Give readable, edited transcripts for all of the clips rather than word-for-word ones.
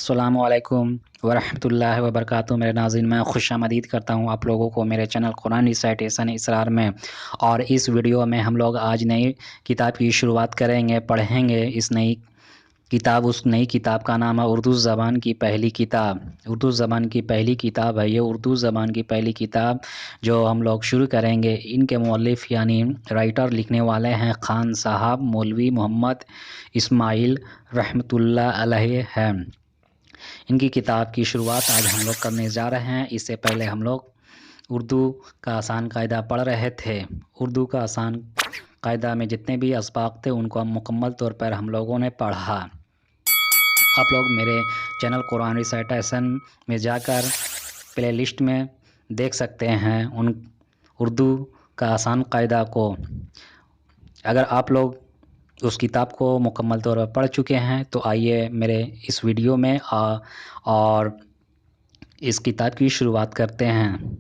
अस्सलामुअलैकुम वरहमतुल्लाहि वबरकातुहू। मेरे नाज़रीन, मैं खुशामदीद करता हूँ आप लोगों को मेरे चैनल कुरान रिसाइटेशन इसरार में। और इस वीडियो में हम लोग आज नई किताब की शुरुआत करेंगे, पढ़ेंगे इस नई किताब। उस नई किताब का नाम है उर्दू ज़बान की पहली किताब। उर्दू ज़बान की पहली किताब है ये। उर्दू ज़बान की पहली किताब जो हम लोग शुरू करेंगे, इनके मौलिफ़ यानी राइटर लिखने वाले हैं ख़ान साहब मौलवी मोहम्मद इस्माइल रहमतुल्लाह अलैह हैं। इनकी किताब की शुरुआत आज हम लोग करने जा रहे हैं। इससे पहले हम लोग उर्दू का आसान कायदा पढ़ रहे थे। उर्दू का आसान कायदा में जितने भी असबाक़ थे उनको हम मुकम्मल तौर पर हम लोगों ने पढ़ा। आप लोग मेरे चैनल कुरान रिसाइटेशन में जाकर प्लेलिस्ट में देख सकते हैं उन उर्दू का आसान कायदा को। अगर आप लोग उस किताब को मुकम्मल तौर पर पढ़ चुके हैं तो आइए मेरे इस वीडियो में और इस किताब की शुरुआत करते हैं।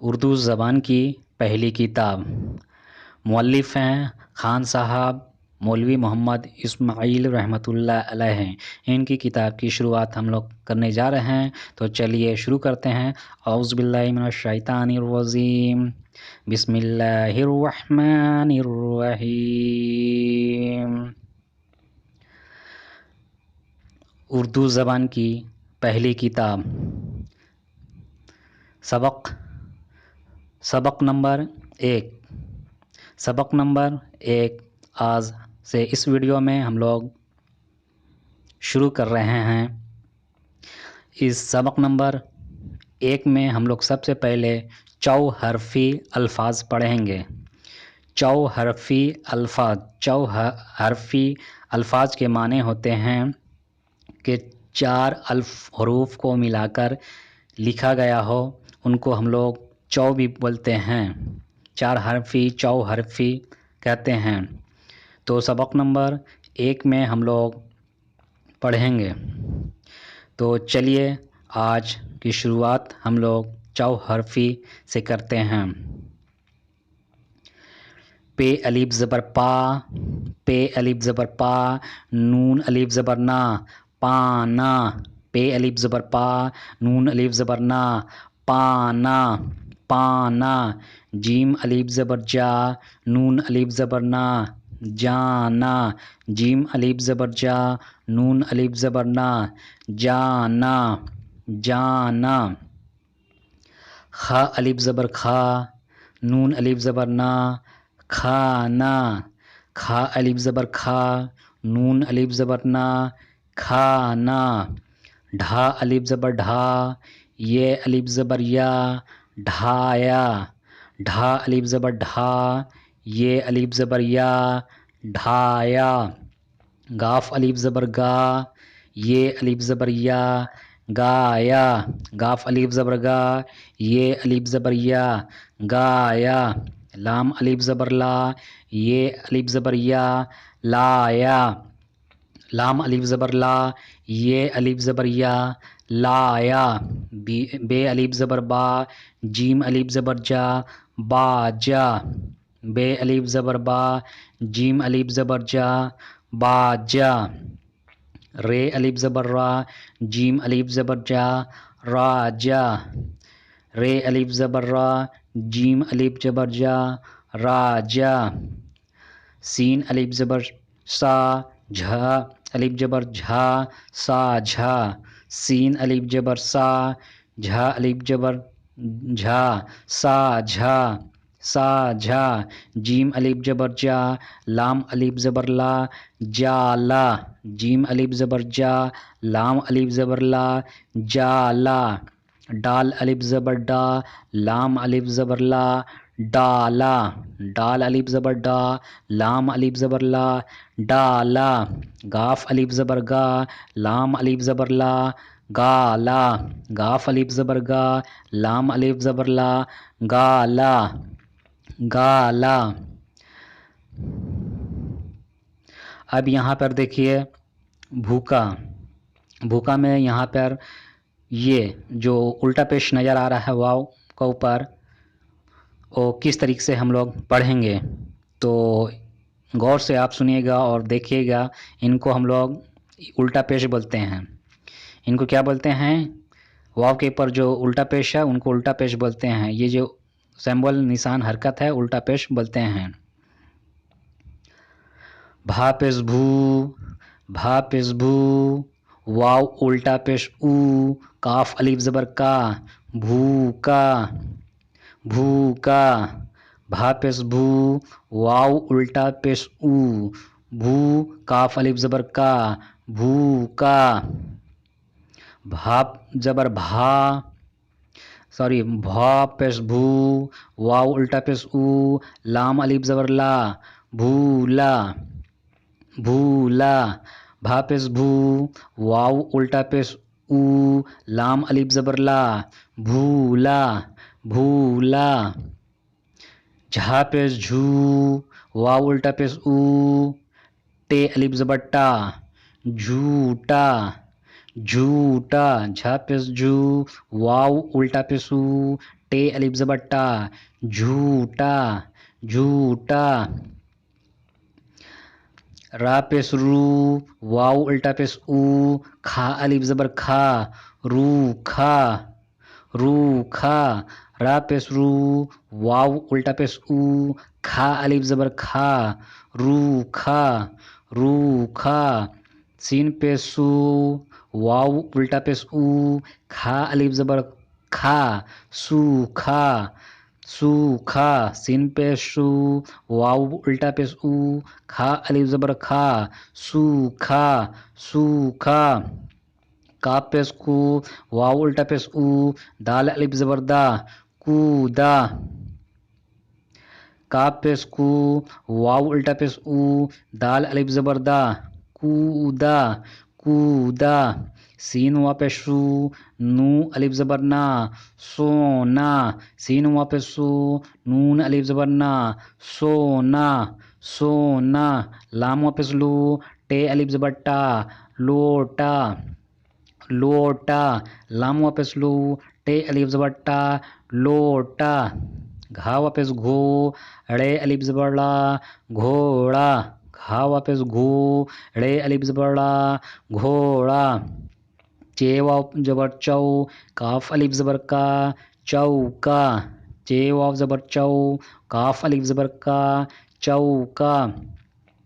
उर्दू ज़बान की पहली किताब। मुअल्लिफ़ हैं ख़ान साहब मौलवी मोहम्मद इस्माइल रहमतुल्लाह अलैह हैं। इनकी किताब की शुरुआत हम लोग करने जा रहे हैं, तो चलिए शुरू करते हैं। औज़ु बिल्लाहि मिनश शैतानिर रजीम, बिस्मिल्लाहिर रहमानिर रहीम। उर्दू ज़बान की पहली किताब। सबक नंबर 1। सबक नंबर 1 आज से इस वीडियो में हम लोग शुरू कर रहे हैं। इस सबक नंबर 1 में हम लोग सबसे पहले चौहरफ़ी अल्फाज पढ़ेंगे। चौहरफ़ी अल्फाज। चौहरफ़ी अल्फाज के माने होते हैं कि 4 हरूफ को मिलाकर लिखा गया हो, उनको हम लोग चौ भी बोलते हैं। 4 हरफ़ी चौहरफ़ी कहते हैं। तो सबक नंबर 1 में हम लोग पढ़ेंगे। तो चलिए आज की शुरुआत हम लोग चौहरफ़ी से करते हैं। पे अलिफ ज़बर पा, पे अलिफ ज़बर पा, नून अलिफ ज़बर ना, पाना। पे अलिफ ज़बर पा, नून अलिफ ज़बर ना, पाना, पाना। जीम अलिफ ज़बर जा, नून अलिफ ज़बर ना, जाना। जीम अलिफ ज़बर जा, नून अलिफ ज़बर ना, जाना, जाना। खा अलिफ ज़बर खा, नून अलिफ ज़बर ना, खाना। खा अलिफ ज़बर खा, नून अलिफ ज़बर ना, खाना। ढा अलिफ ज़बर ढा, ये अलिफ ज़बर या, ढाया। ढा अलिफ ज़बर ढा, ये अलिफ ज़बर या, ढाया। गाफ अलिफ ज़बर गा, ये अलिफ ज़बर या, गाया। गाफ अलिफ ज़बर गा, ये अलिफ ज़बर या, गाया। लाम अलिफ ज़बर ला, ये अलिफ ज़बर या, लाया। लाम अलिफ ज़बर ला, ये अलिफ ज़बर या, लाया। बे अलिफ ज़बर बा, जीम अलिफ ज़बर जा, बाजा। बे अलिफ ज़बर बा, जीम अलिफ ज़बर जा, बाजा। रे अलिफ ज़बर रा, जीम अलिफ ज़बर जा, राजा। रे अलिफ ज़बर रा, जीम अलिफ ज़बर जा, राजा। सीन अलिफ ज़बर सा, झा अलिफ ज़बर झा, साझा। सीन अलिफ ज़बर सा, झा अलिफ ज़बर झा, साझा, साझा। जीम अलिफ ज़बर जा, लाम अलिफ ज़बर ला, जाला। जीम अलिफ ज़बर जा, लाम अलिफ ज़बर ला, जाला। डाल अलिफ ज़बर डा, लाम अलिफ ज़बर ला, डाला। डाल अलिफ ज़बर डा, लाम अलिफ ज़बर ला, डाला। गाफ अलिफ ज़बर गा, लाम अलिफ ज़बर ला, गाला। गाफ अलिफ ज़बर गा, लाम अलिफ ज़बर ला, गाला, गाला। अब यहाँ पर देखिए भूखा। भूखा में यहाँ पर ये जो उल्टा पेश नज़र आ रहा है वाव के ऊपर, वो किस तरीके से हम लोग पढ़ेंगे, तो गौर से आप सुनिएगा और देखिएगा। इनको हम लोग उल्टा पेश बोलते हैं। इनको क्या बोलते हैं? वाव के ऊपर जो उल्टा पेश है उनको उल्टा पेश बोलते हैं। ये जो सिंबल निशान हरकत है उल्टा पेश बोलते हैं। भा पेश भू, भा पेश भू, वाव उल्टा पेश ऊ, काफ अलिफ ज़बर का, भू का, भू का। भा पेश भू, वाव उल्टा पेश ऊ, भू काफ अलिफ ज़बर का, भू का। भा ज़बर भा, सॉरी, भा पेश भू, वाव उल्टा पेश ऊ, लाम अलिफ ज़बर ला, भूला, भूला। भा पेश भू, वाव उल्टा पेश ऊ, लाम अलिफ ज़बर ला, भूला, भूला। झा पेश झू, वाव उल्टा पेश ऊ, टे अलिफ ज़बर टा, झूठा, झूठा। झा पेश झू, वाव उल्टा पेश ऊ, टे अलिफ ज़बर टा, झूठा, झूठा। रा पेश रू, वाव उल्टा पेश ऊ, खा अलिफ ज़बर खा, रूखा, रूखा। रा पेश रू, वाव उल्टा पेश ऊ, खा अलिफ ज़बर खा, रूखा, रूखा। सीन पेश सू, वाव उल्टा पेश ऊ, खा अलिफ ज़बर खा, सूखा, सूखा। सीन पेश सू, वाव उल्टा पेश ऊ, खा अलिफ ज़बर खा, सूखा, सूखा। काफ पेश कू, वाव उल्टा पेश ऊ, दाल अलिफ ज़बर दा, कूदा। काफ पेश कू, वाव उल्टा पेश ऊ, दाल अलिफ ज़बर दा, कूदा, कूदा। सीन वा पेश सू, नू अलिफ ज़बर ना, सोना। सीन वा पेश सू, नून अलिफ ज़बर ना, सोना, सोना। लाम वा पेश लू, टे अलिफ ज़बर टा, लोटा, लोटा। लाम वा पेश लू, टे अलिफ ज़बर टा, लोटा। घा वा पेश घो, ड़े अलिफ ज़बर ला, घोड़ा, घा वा पेश घो, ड़े अलिफ ज़बर ला, घोड़ा। चे वाव ज़बर चौ, काफ अलिफ ज़बर का, चौका। चे वाव ज़बर चौ, काफ अलिफ ज़बर का, चौका।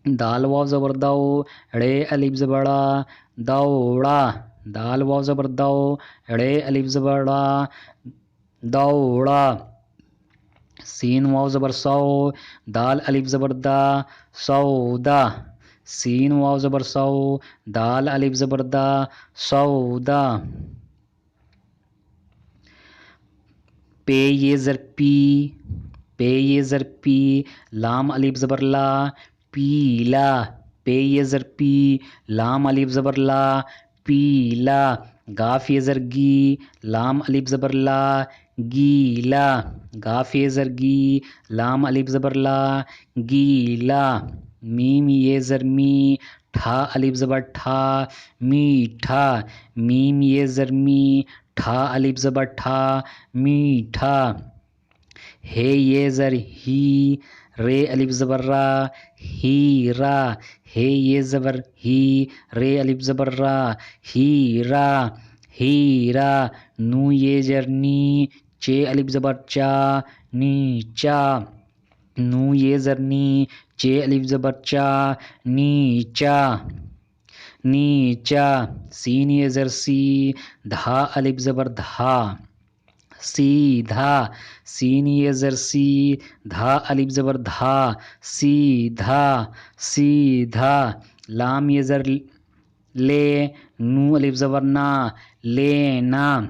दाल वाव ज़बर दौ, ड़े अलिफ ज़बड़ा, दौड़ा। दाल वाव ज़बर दौ, ड़े अलिफ ज़बड़ा, दौड़ा। सीन वाव ज़बर सौ, दाल अलिफ ज़बर दा, सौदा। सीन वाव ज़बर सौ, दाल अलिफ ज़बर दा, सौदा। पे ये ज़र पी, पे ये ज़र पी, लाम अलिफ ज़बर ला, पीला। पे ये ज़र पी, लाम अलिफ ज़बर ला, पीला। गाफ ये ज़र गी, लाम अलिफ ज़बर ला, गीला। गाफ ये ज़र गी, लाम अलिफ ज़बर ला, गीला। मीम ये ज़र मी, ठा अलिफ ज़बर ठा, मीठा। मीम ये ज़र मी, ठा अलिफ ज़बर ठा, मीठा। हे ये ज़र ही, रे अलिफ ज़बर रा, हीरा। हे ये ज़बर ही, रे अलिफ ज़बर रा, हीरा, हीरा। नू ये ज़र नी, चे अलिफ ज़बर चा, नीचा। नू ये ज़र नी, चे अलिफ ज़बर चा, नीचा, नीचा। सीन ये ज़र सी, धा अलिफ ज़बर धा, सीधा। सीन ये ज़र सी, धा अलिफ ज़बर धा, सीधा, सीधा। लाम ये ज़र ले, नू अलिफ ज़बर ना, लेना।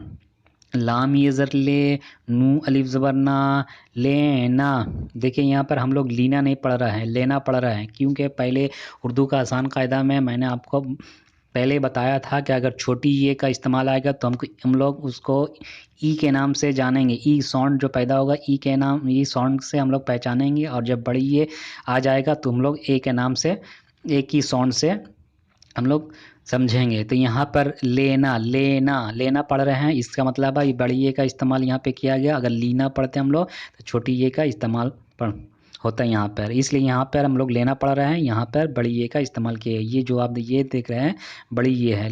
लाम ये ज़र ले, नू अलिफ ज़बर ना, लेना। देखिए यहाँ पर हम लोग लीना नहीं पढ़ रहे हैं, लेना पढ़ रहे हैं, क्योंकि पहले उर्दू का आसान कायदा में मैंने आपको पहले बताया था कि अगर छोटी ये का इस्तेमाल आएगा तो हम लोग उसको ई के नाम से जानेंगे। ई साउंड जो पैदा होगा, ई के नाम, ई साउंड से हम लोग पहचानेंगे। और जब बड़ी ये आ जाएगा तो हम लोग ए के नाम से, एक ही साउंड से हम लोग समझेंगे। तो यहाँ पर लेना, लेना, लेना पढ़ रहे हैं, इसका मतलब है ये बड़ी ये का इस्तेमाल यहाँ पे किया गया। अगर लीना पढ़ते हम लोग तो छोटी ये का इस्तेमाल होता है यहाँ पर, इसलिए यहाँ पर हम लोग लेना पढ़ रहे हैं, यहाँ पर बड़ी ये का इस्तेमाल किया है। ये जो आप ये देख रहे हैं बड़ी ये है।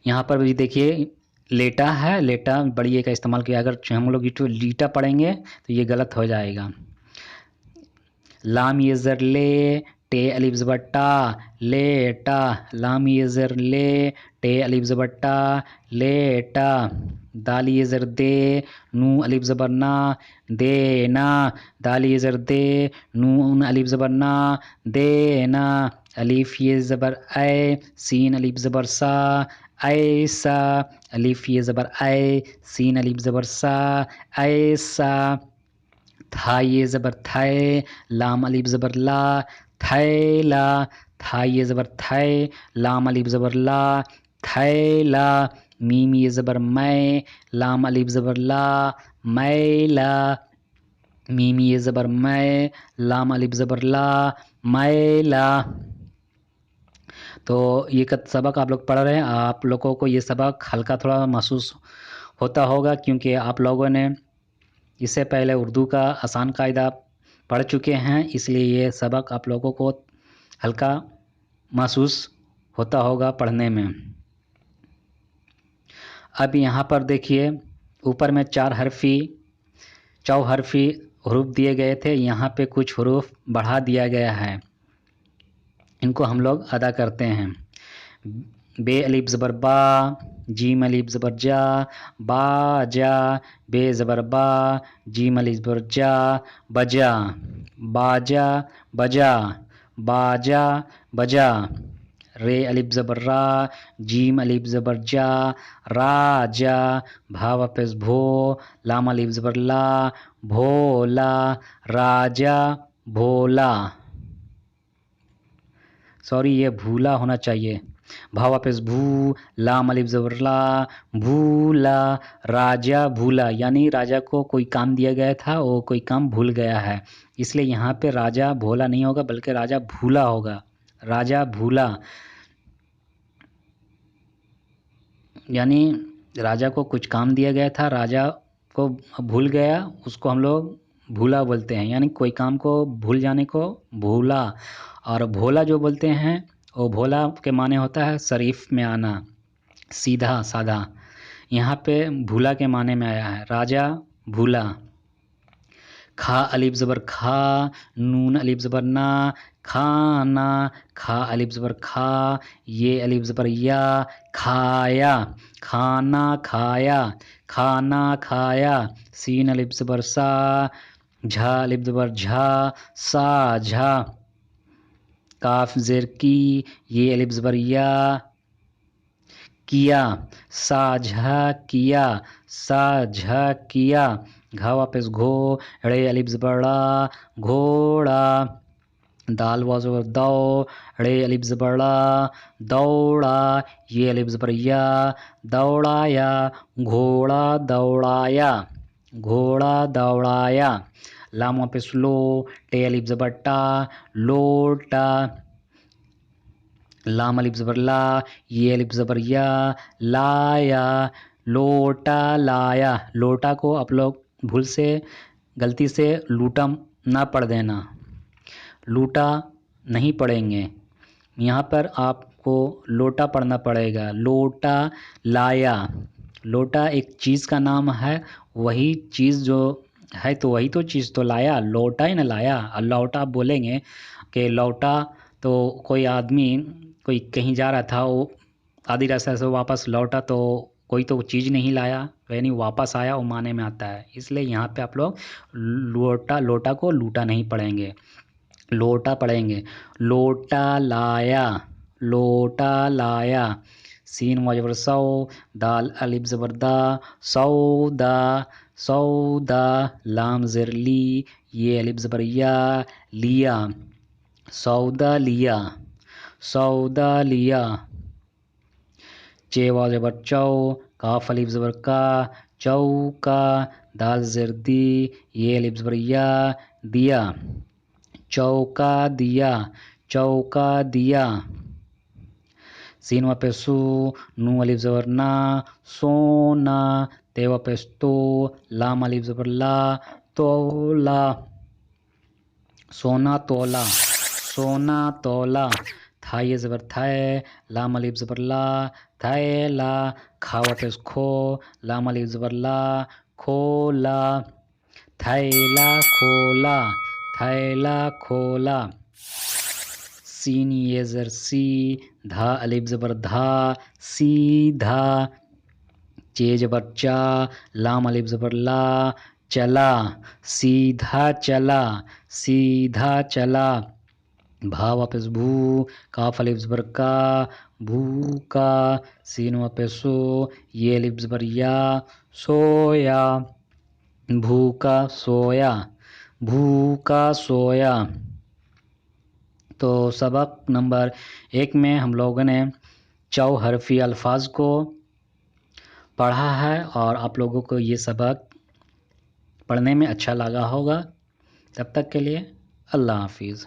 यहाँ पर भी देखिए लेटा है, लेटा बड़ी ए का इस्तेमाल किया। अगर हम लोग लीटा पढ़ेंगे तो ये गलत हो जाएगा। लाम ये ज़र ले, टे अलिफ ज़बर टा, लेटा। लाम ये ज़र ले, टे अलिफ ज़बर टा, लेटा। दाल ये ज़र दे, नू अलिफ ज़बर ना, देना। दाल ये ज़र दे, नून अलिफ ज़बर ना, देना। अलिफ ये ज़बर ऐ, सीन अलिफ ज़बर सा, ऐसा। अलिफ ये ज़बर ऐ, सीन अलिफ ज़बर सा, ऐसा। था ये ज़बर थै, लाम अलिफ ज़बर ला, थैला। था ये ज़बर थै, लाम अलिफ ज़बर ला, थैला। मीम ये ज़बर मैं, लाम अलिफ ज़बर ला, मैला। मीम ये ज़बर मैं, लाम अलिफ ज़बर ला, मैला। तो ये सबक आप लोग पढ़ रहे हैं। आप लोगों को ये सबक हल्का थोड़ा महसूस होता होगा, क्योंकि आप लोगों ने इससे पहले उर्दू का आसान कायदा पढ़ चुके हैं, इसलिए ये सबक आप लोगों को हल्का महसूस होता होगा पढ़ने में। अब यहाँ पर देखिए ऊपर में चौहरफी हरूफ दिए गए थे, यहाँ पे कुछ हरूफ बढ़ा दिया गया है, इनको हम लोग अदा करते हैं। बे अलिफ ज़बर बा, जीम अलिफ ज़बर जा, बाजा। बे ज़बर बा, जीम अलिफ ज़बर जा, बजा। बाजा, बजा। बाजा, बजा। रे अलिफ ज़बर रा, जीम अलिफ ज़बर जा, राजा। भा वापस भो, लाम अलिफ ज़बर ला, भोला। राजा, भोला। सॉरी, ये भूला होना चाहिए। भा वापस भू, लाम अलिफ ज़बर ला, भूला। राजा भूला, यानी राजा को कोई काम दिया गया था, वो कोई काम भूल गया है, इसलिए यहाँ पे राजा भोला नहीं होगा बल्कि राजा भूला होगा। राजा भूला, यानी राजा को कुछ काम दिया गया था, राजा को भूल गया, उसको हम लोग भूला बोलते हैं, यानी कोई काम को भूल जाने को भूला। और भोला जो बोलते हैं, वो भोला के माने होता है शरीफ में आना, सीधा साधा। यहाँ पे भूला के माने में आया है, राजा भूला। खा अलिफ ज़बर खा, नून अलिफ ज़बर ना, खाना। खा अलिफ ज़बर खा, ये अलिफ ज़बर या, खाया। खाना खाया, खाना खाया। सीन अलिफ ज़बर सा, झा अलिफ ज़बर झा, साझा। काफ ज़ेर की, ये अलिफ ज़बर या, किया। साझा किया, साझा किया। घा वापस घो, रे अलिफ ज़बर ड़ा, घोड़ा। दाल वाव ज़बर दौ, रे अलिफ ज़बर ड़ा, दौड़ा। ये अलिफ ज़बर या, दौड़ाया। घोड़ा दौड़ाया, घोड़ा दौड़ाया। लाम वापस लो, टे अलिफ ज़बर टा, लोटा। लाम अलिफ ज़बर ला, ये अलिफ ज़बर या, लाया। लोटा लाया। लोटा को आप लोग भूल से गलती से लूटा ना पढ़ देना, लूटा नहीं पढ़ेंगे, यहाँ पर आपको लोटा पढ़ना पड़ेगा। लोटा लाया, लोटा एक चीज़ का नाम है, वही चीज़ जो है तो वही तो चीज़ तो लाया, लोटा ही ना लाया। और लौटा आप बोलेंगे कि लौटा तो कोई आदमी कोई कहीं जा रहा था, वो आधी रास्ते से वापस लौटा तो कोई तो चीज़ नहीं लाया, यानी वापस आया, वो माने में आता है। इसलिए यहाँ पे आप लोग लोटा को लूटा नहीं पढ़ेंगे, लोटा पढ़ेंगे। लोटा लाया, लोटा लाया। सीन वाजबर सौ, दाल अलिफ ज़बर दा, सौदा। सौदा। लाम ज़ेर ली, ये अलिफ ज़बर या, लिया। सौदा लिया, सौदा लिया। चे वाव ज़बर चौ, काफ अलिफ ज़बर का, चौका। दाल ज़ेर दी, ये अलिफ ज़बर या, दिया। चौका दिया, चौका दिया। सीन वापस सू, नू अलिफ ज़बर ना, सोना। ते वापस तो, लाम अलिफ ज़बर ला, तोला। सोना तोला, सोना तोला। था ये ज़बर था, लाम अलिफ ज़बर ला, थैला, खा वापस खो, लाम अलिफ ज़बर ला, खोला, थैला खोला, थैला खोला। सीन ये ज़र सी, धा अलिफ ज़बर धा, सीधा, चे ज़बर चा, लाम अलिफ ज़बर ला, चला, सीधा चला, सीधा चला। भा वापस भू, काफ अलिफ ज़बर का, भूका, सीन वापस सो, ये अलिफ ज़बर या, सोया, भूका सोया, भूका सोया। तो सबक नंबर 1 में हम लोगों ने चौहरफी अल्फाज को पढ़ा है और आप लोगों को ये सबक पढ़ने में अच्छा लगा होगा। तब तक के लिए अल्लाह हाफिज़।